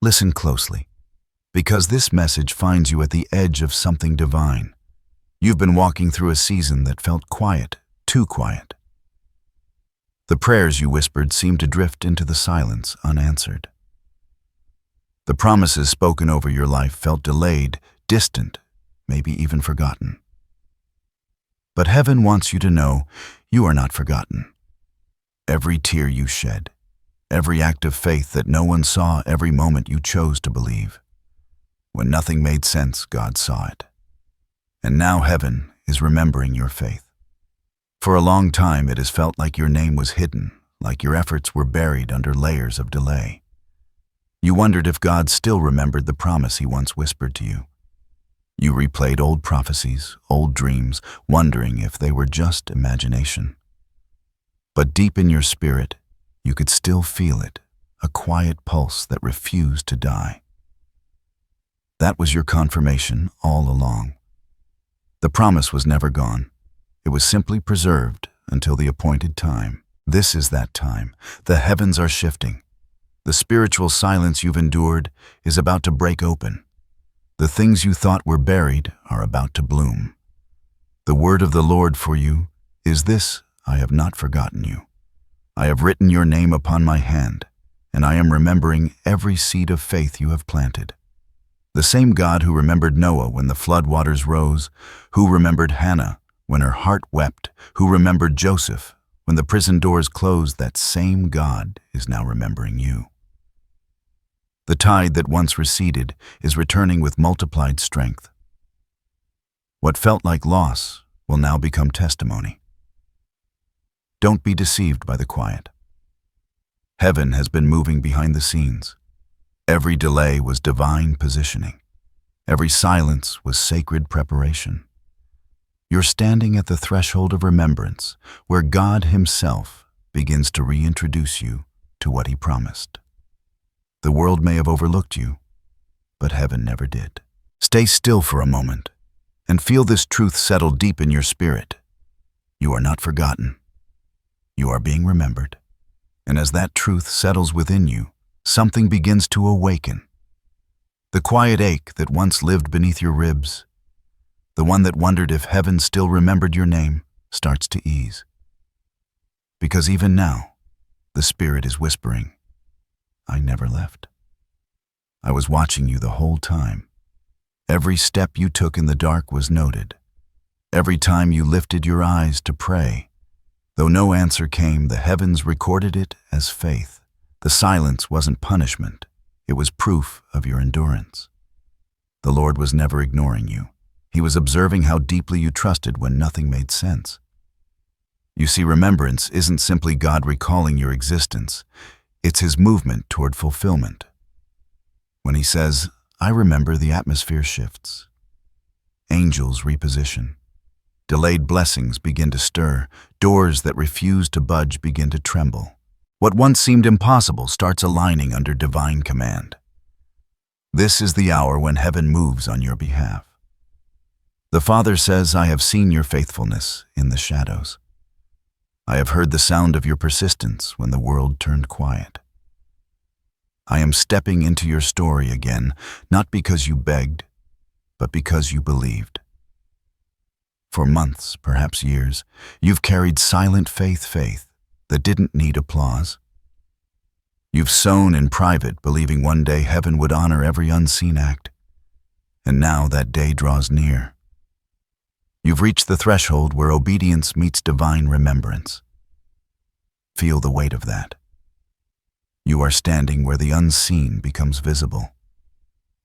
Listen closely, because this message finds you at the edge of something divine. You've been walking through a season that felt quiet, too quiet. The prayers you whispered seemed to drift into the silence unanswered. The promises spoken over your life felt delayed, distant, maybe even forgotten. But heaven wants you to know you are not forgotten. Every tear you shed, every act of faith that no one saw, every moment you chose to believe. When nothing made sense, God saw it. And now heaven is remembering your faith. For a long time it has felt like your name was hidden, like your efforts were buried under layers of delay. You wondered if God still remembered the promise He once whispered to you. You replayed old prophecies, old dreams, wondering if they were just imagination. But deep in your spirit, you could still feel it, a quiet pulse that refused to die. That was your confirmation all along. The promise was never gone. It was simply preserved until the appointed time. This is that time. The heavens are shifting. The spiritual silence you've endured is about to break open. The things you thought were buried are about to bloom. The word of the Lord for you is this: I have not forgotten you. I have written your name upon my hand, and I am remembering every seed of faith you have planted. The same God who remembered Noah when the flood waters rose, who remembered Hannah when her heart wept, who remembered Joseph when the prison doors closed, that same God is now remembering you. The tide that once receded is returning with multiplied strength. What felt like loss will now become testimony. Don't be deceived by the quiet. Heaven has been moving behind the scenes. Every delay was divine positioning. Every silence was sacred preparation. You're standing at the threshold of remembrance, where God Himself begins to reintroduce you to what He promised. The world may have overlooked you, but heaven never did. Stay still for a moment and feel this truth settle deep in your spirit. You are not forgotten. You are being remembered. And as that truth settles within you, something begins to awaken. The quiet ache that once lived beneath your ribs, the one that wondered if heaven still remembered your name, starts to ease. Because even now, the Spirit is whispering, I never left. I was watching you the whole time. Every step you took in the dark was noted. Every time you lifted your eyes to pray, though no answer came, the heavens recorded it as faith. The silence wasn't punishment. It was proof of your endurance. The Lord was never ignoring you. He was observing how deeply you trusted when nothing made sense. You see, remembrance isn't simply God recalling your existence. It's His movement toward fulfillment. When He says, I remember, the atmosphere shifts. Angels reposition. Delayed blessings begin to stir. Doors that refuse to budge begin to tremble. What once seemed impossible starts aligning under divine command. This is the hour when heaven moves on your behalf. The Father says, I have seen your faithfulness in the shadows. I have heard the sound of your persistence when the world turned quiet. I am stepping into your story again, not because you begged, but because you believed. For months, perhaps years, you've carried silent faith that didn't need applause. You've sown in private, believing one day heaven would honor every unseen act. And now that day draws near. You've reached the threshold where obedience meets divine remembrance. Feel the weight of that. You are standing where the unseen becomes visible.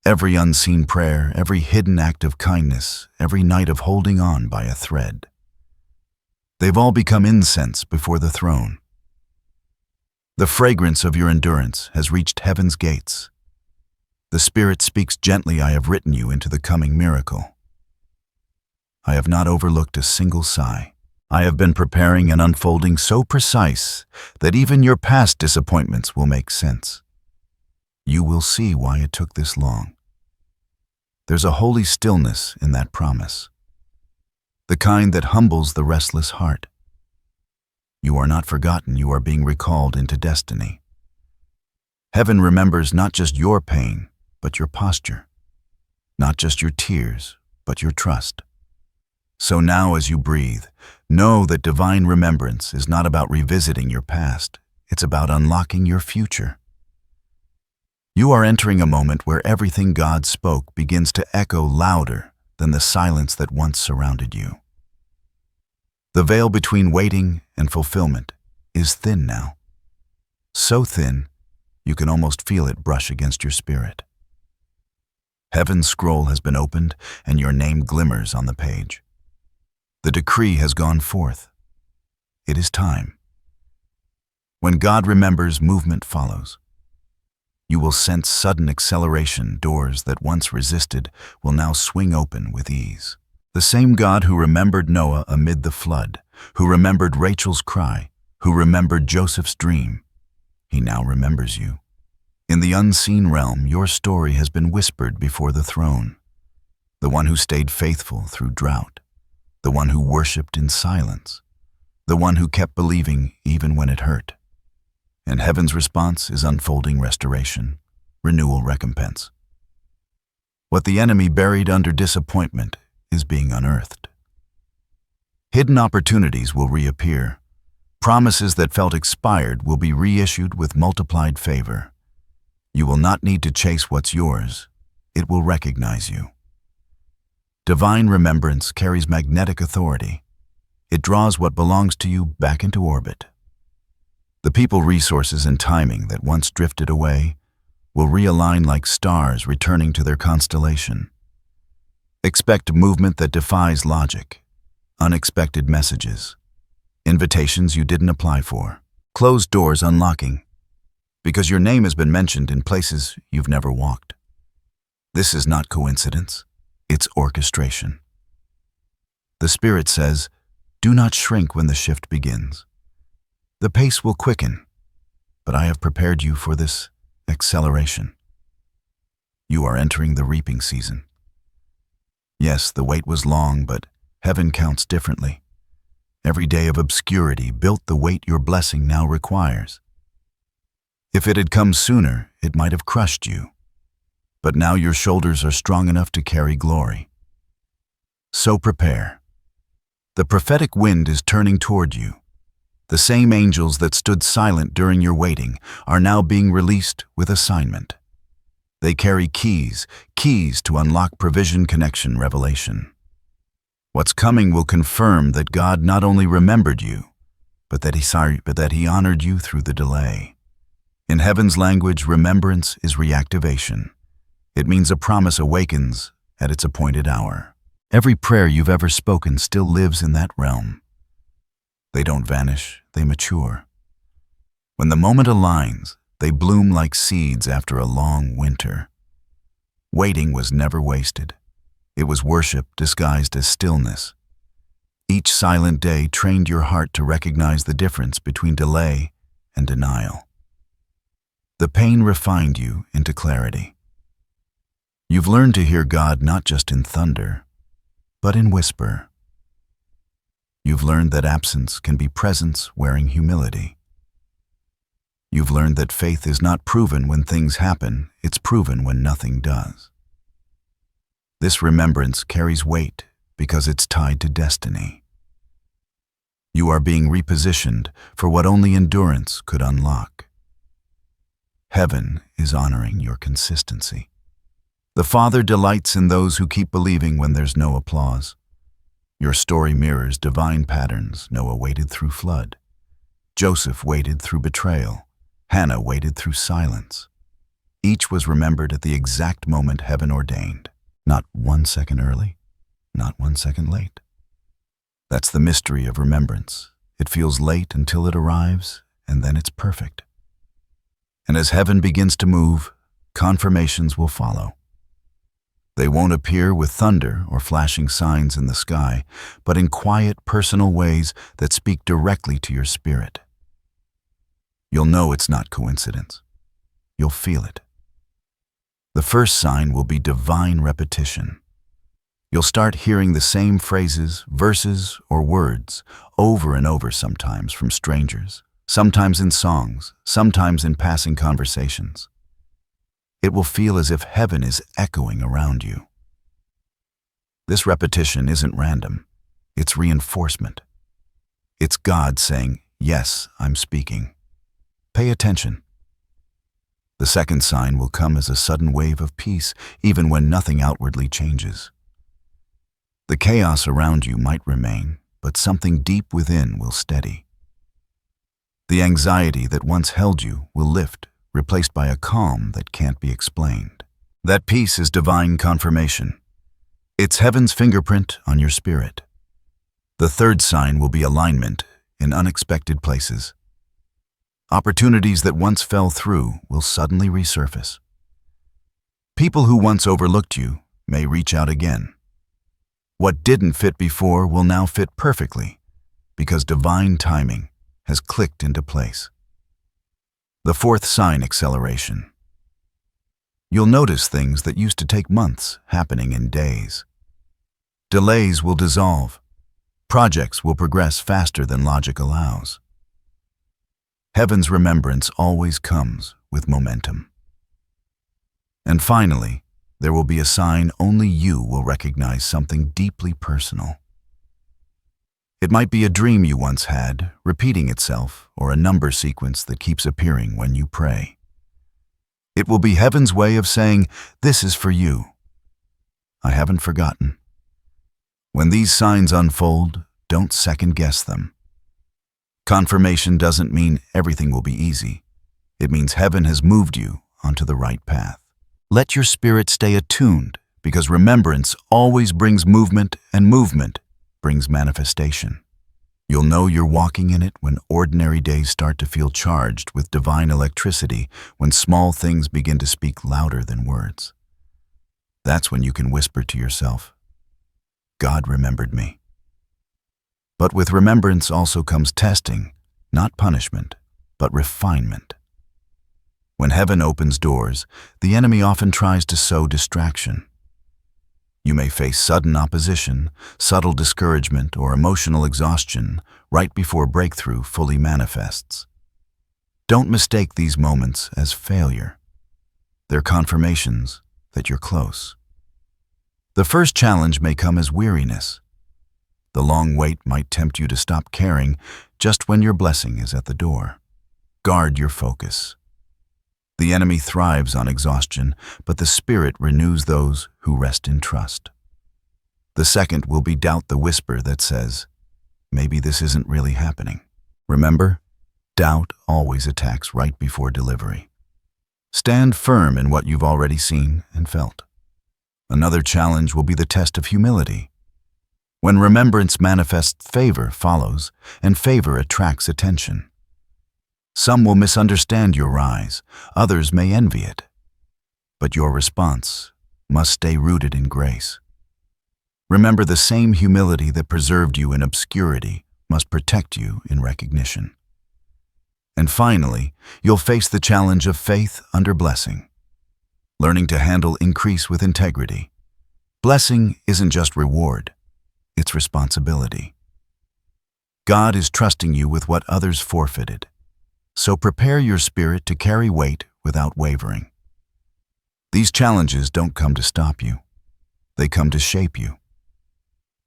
Every unseen prayer, every hidden act of kindness, every night of holding on by a thread. They've all become incense before the throne. The fragrance of your endurance has reached heaven's gates. The Spirit speaks gently, I have written you into the coming miracle. I have not overlooked a single sigh. I have been preparing an unfolding so precise that even your past disappointments will make sense. You will see why it took this long. There's a holy stillness in that promise, the kind that humbles the restless heart. You are not forgotten, you are being recalled into destiny. Heaven remembers not just your pain, but your posture. Not just your tears, but your trust. So now as you breathe, know that divine remembrance is not about revisiting your past. It's about unlocking your future. You are entering a moment where everything God spoke begins to echo louder than the silence that once surrounded you. The veil between waiting and fulfillment is thin now. So thin, you can almost feel it brush against your spirit. Heaven's scroll has been opened, and your name glimmers on the page. The decree has gone forth. It is time. When God remembers, movement follows. You will sense sudden acceleration. Doors that once resisted will now swing open with ease. The same God who remembered Noah amid the flood, who remembered Rachel's cry, who remembered Joseph's dream, he now remembers you. In the unseen realm, your story has been whispered before the throne. The one who stayed faithful through drought, the one who worshipped in silence, the one who kept believing even when it hurt. And heaven's response is unfolding restoration, renewal, recompense. What the enemy buried under disappointment is being unearthed. Hidden opportunities will reappear. Promises that felt expired will be reissued with multiplied favor. You will not need to chase what's yours. It will recognize you. Divine remembrance carries magnetic authority. It draws what belongs to you back into orbit. The people, resources, and timing that once drifted away will realign like stars returning to their constellation. Expect movement that defies logic, unexpected messages, invitations you didn't apply for, closed doors unlocking, because your name has been mentioned in places you've never walked. This is not coincidence, it's orchestration. The Spirit says, do not shrink when the shift begins. The pace will quicken, but I have prepared you for this acceleration. You are entering the reaping season. Yes, the wait was long, but heaven counts differently. Every day of obscurity built the weight your blessing now requires. If it had come sooner, it might have crushed you. But now your shoulders are strong enough to carry glory. So prepare. The prophetic wind is turning toward you. The same angels that stood silent during your waiting are now being released with assignment. They carry keys to unlock provision, connection, revelation. What's coming will confirm that God not only remembered you, but that he honored you through the delay. In heaven's language, remembrance is reactivation. It means a promise awakens at its appointed hour. Every prayer you've ever spoken still lives in that realm. They don't vanish, they mature. When the moment aligns, they bloom like seeds after a long winter. Waiting was never wasted. It was worship disguised as stillness. Each silent day trained your heart to recognize the difference between delay and denial. The pain refined you into clarity. You've learned to hear God not just in thunder, but in whisper. You've learned that absence can be presence wearing humility. You've learned that faith is not proven when things happen, it's proven when nothing does. This remembrance carries weight because it's tied to destiny. You are being repositioned for what only endurance could unlock. Heaven is honoring your consistency. The Father delights in those who keep believing when there's no applause. Your story mirrors divine patterns. Noah waited through flood. Joseph waited through betrayal. Hannah waited through silence. Each was remembered at the exact moment heaven ordained. Not 1 second early, not 1 second late. That's the mystery of remembrance. It feels late until it arrives, and then it's perfect. And as heaven begins to move, confirmations will follow. They won't appear with thunder or flashing signs in the sky, but in quiet, personal ways that speak directly to your spirit. You'll know it's not coincidence. You'll feel it. The first sign will be divine repetition. You'll start hearing the same phrases, verses, or words over and over, sometimes from strangers, sometimes in songs, sometimes in passing conversations. It will feel as if heaven is echoing around you. This repetition isn't random. It's reinforcement. It's God saying, "Yes, I'm speaking. Pay attention." The second sign will come as a sudden wave of peace, even when nothing outwardly changes. The chaos around you might remain, but something deep within will steady. The anxiety that once held you will lift, replaced by a calm that can't be explained. That peace is divine confirmation. It's heaven's fingerprint on your spirit. The third sign will be alignment in unexpected places. Opportunities that once fell through will suddenly resurface. People who once overlooked you may reach out again. What didn't fit before will now fit perfectly, because divine timing has clicked into place. The fourth sign, acceleration. You'll notice things that used to take months happening in days. Delays will dissolve. Projects will progress faster than logic allows. Heaven's remembrance always comes with momentum. And finally, there will be a sign only you will recognize, something deeply personal. It might be a dream you once had, repeating itself, or a number sequence that keeps appearing when you pray. It will be heaven's way of saying, "This is for you. I haven't forgotten." When these signs unfold, don't second-guess them. Confirmation doesn't mean everything will be easy. It means heaven has moved you onto the right path. Let your spirit stay attuned, because remembrance always brings movement, and movement brings manifestation. You'll know you're walking in it when ordinary days start to feel charged with divine electricity, when small things begin to speak louder than words. That's when you can whisper to yourself, "God remembered me." But with remembrance also comes testing, not punishment, but refinement. When heaven opens doors, the enemy often tries to sow distraction. You may face sudden opposition, subtle discouragement, or emotional exhaustion right before breakthrough fully manifests. Don't mistake these moments as failure. They're confirmations that you're close. The first challenge may come as weariness. The long wait might tempt you to stop caring just when your blessing is at the door. Guard your focus. The enemy thrives on exhaustion, but the Spirit renews those who rest in trust. The second will be doubt, the whisper that says, "Maybe this isn't really happening." Remember, doubt always attacks right before delivery. Stand firm in what you've already seen and felt. Another challenge will be the test of humility. When remembrance manifests, favor follows, and favor attracts attention. Some will misunderstand your rise, others may envy it. But your response must stay rooted in grace. Remember, the same humility that preserved you in obscurity must protect you in recognition. And finally, you'll face the challenge of faith under blessing, learning to handle increase with integrity. Blessing isn't just reward, it's responsibility. God is trusting you with what others forfeited. So prepare your spirit to carry weight without wavering. These challenges don't come to stop you. They come to shape you.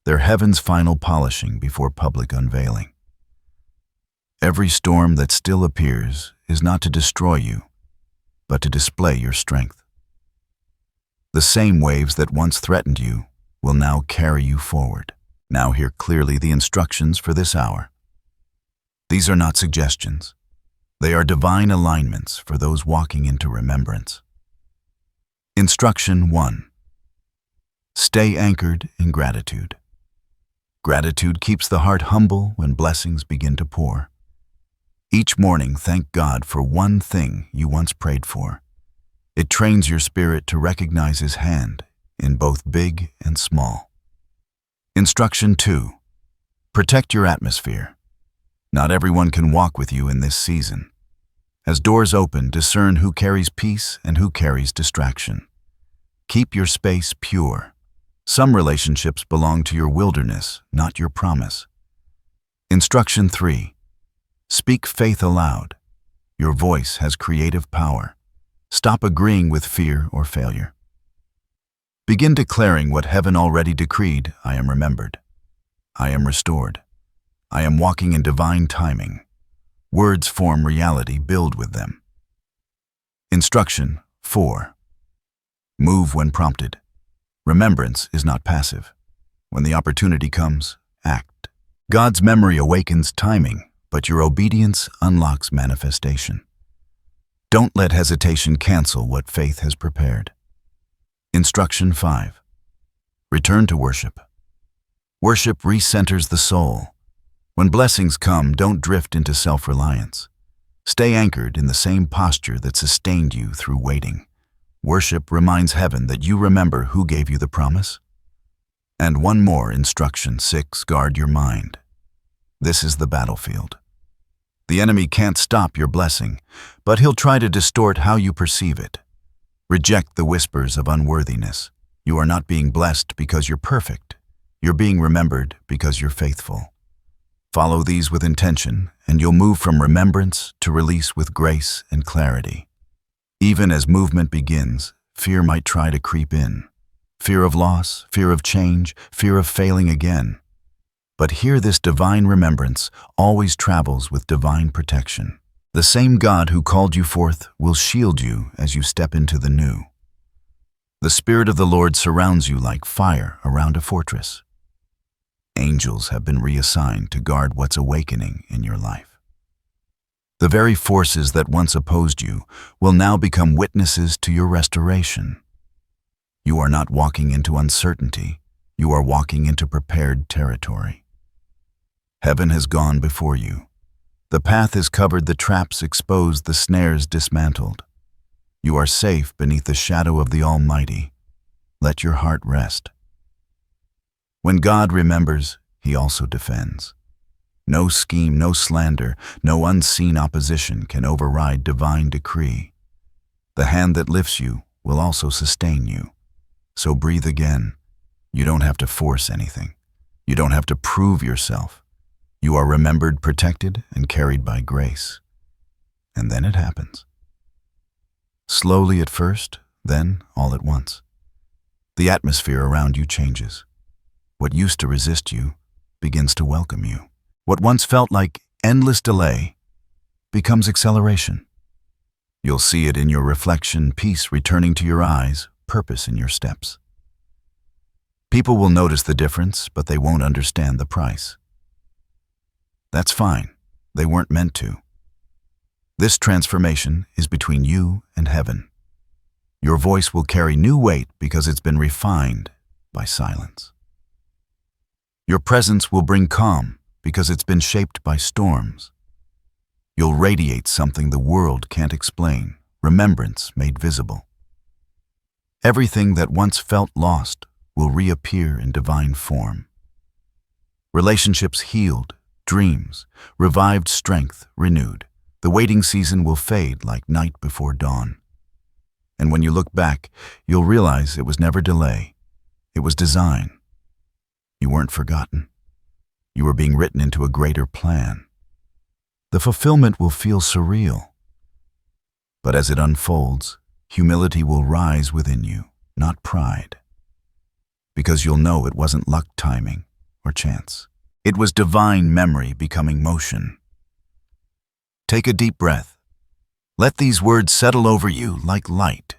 They're heaven's final polishing before public unveiling. Every storm that still appears is not to destroy you, but to display your strength. The same waves that once threatened you will now carry you forward. Now hear clearly the instructions for this hour. These are not suggestions. They are divine alignments for those walking into remembrance. Instruction 1. Stay anchored in gratitude. Gratitude keeps the heart humble when blessings begin to pour. Each morning, thank God for one thing you once prayed for. It trains your spirit to recognize His hand in both big and small. Instruction 2. Protect your atmosphere. Not everyone can walk with you in this season. As doors open, discern who carries peace and who carries distraction. Keep your space pure. Some relationships belong to your wilderness, not your promise. Instruction 3. Speak faith aloud. Your voice has creative power. Stop agreeing with fear or failure. Begin declaring what heaven already decreed. I am remembered. I am restored. I am walking in divine timing. Words form reality. Build with them. Instruction 4. Move when prompted. Remembrance is not passive. When the opportunity comes, act. God's memory awakens timing, but your obedience unlocks manifestation. Don't let hesitation cancel what faith has prepared. Instruction 5. Return to worship. Worship recenters the soul. When blessings come, don't drift into self-reliance. Stay anchored in the same posture that sustained you through waiting. Worship reminds heaven that you remember who gave you the promise. And one more, instruction 6, guard your mind. This is the battlefield. The enemy can't stop your blessing, but he'll try to distort how you perceive it. Reject the whispers of unworthiness. You are not being blessed because you're perfect. You're being remembered because you're faithful. Follow these with intention, and you'll move from remembrance to release with grace and clarity. Even as movement begins, fear might try to creep in. Fear of loss, fear of change, fear of failing again. But hear this divine remembrance always travels with divine protection. The same God who called you forth will shield you as you step into the new. The Spirit of the Lord surrounds you like fire around a fortress. Angels have been reassigned to guard what's awakening in your life. The very forces that once opposed you will now become witnesses to your restoration. You are not walking into uncertainty. You are walking into prepared territory. Heaven has gone before you. The path is covered, the traps exposed, the snares dismantled. You are safe beneath the shadow of the Almighty. Let your heart rest. When God remembers, He also defends. No scheme, no slander, no unseen opposition can override divine decree. The hand that lifts you will also sustain you. So breathe again. You don't have to force anything. You don't have to prove yourself. You are remembered, protected, and carried by grace. And then it happens. Slowly at first, then all at once. The atmosphere around you changes. What used to resist you begins to welcome you. What once felt like endless delay becomes acceleration. You'll see it in your reflection, peace returning to your eyes, purpose in your steps. People will notice the difference, but they won't understand the price. That's fine. They weren't meant to. This transformation is between you and heaven. Your voice will carry new weight because it's been refined by silence. Your presence will bring calm because it's been shaped by storms. You'll radiate something the world can't explain, remembrance made visible. Everything that once felt lost will reappear in divine form. Relationships healed, dreams, revived strength renewed. The waiting season will fade like night before dawn. And when you look back, you'll realize it was never delay. It was design. You weren't forgotten. You were being written into a greater plan. The fulfillment will feel surreal. But as it unfolds, humility will rise within you, not pride. Because you'll know it wasn't luck, timing, or chance. It was divine memory becoming motion. Take a deep breath. Let these words settle over you like light.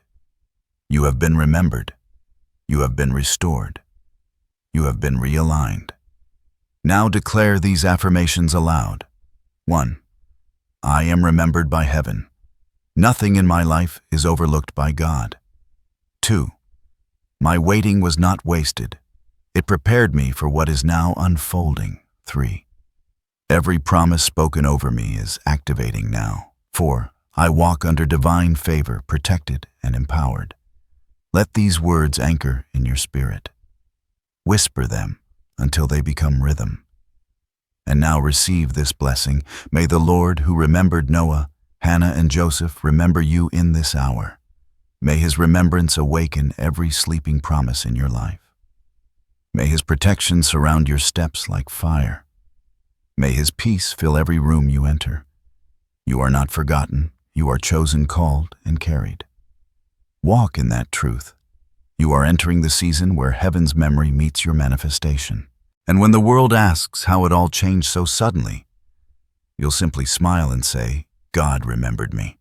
You have been remembered. You have been restored. You have been realigned. Now declare these affirmations aloud. 1. I am remembered by heaven. Nothing in my life is overlooked by God. 2. My waiting was not wasted. It prepared me for what is now unfolding. 3. Every promise spoken over me is activating now. 4. I walk under divine favor, protected and empowered. Let these words anchor in your spirit. Whisper them until they become rhythm. And now receive this blessing. May the Lord who remembered Noah, Hannah, and Joseph remember you in this hour. May His remembrance awaken every sleeping promise in your life. May His protection surround your steps like fire. May His peace fill every room you enter. You are not forgotten. You are chosen, called, and carried. Walk in that truth. You are entering the season where heaven's memory meets your manifestation. And when the world asks how it all changed so suddenly, you'll simply smile and say, God remembered me.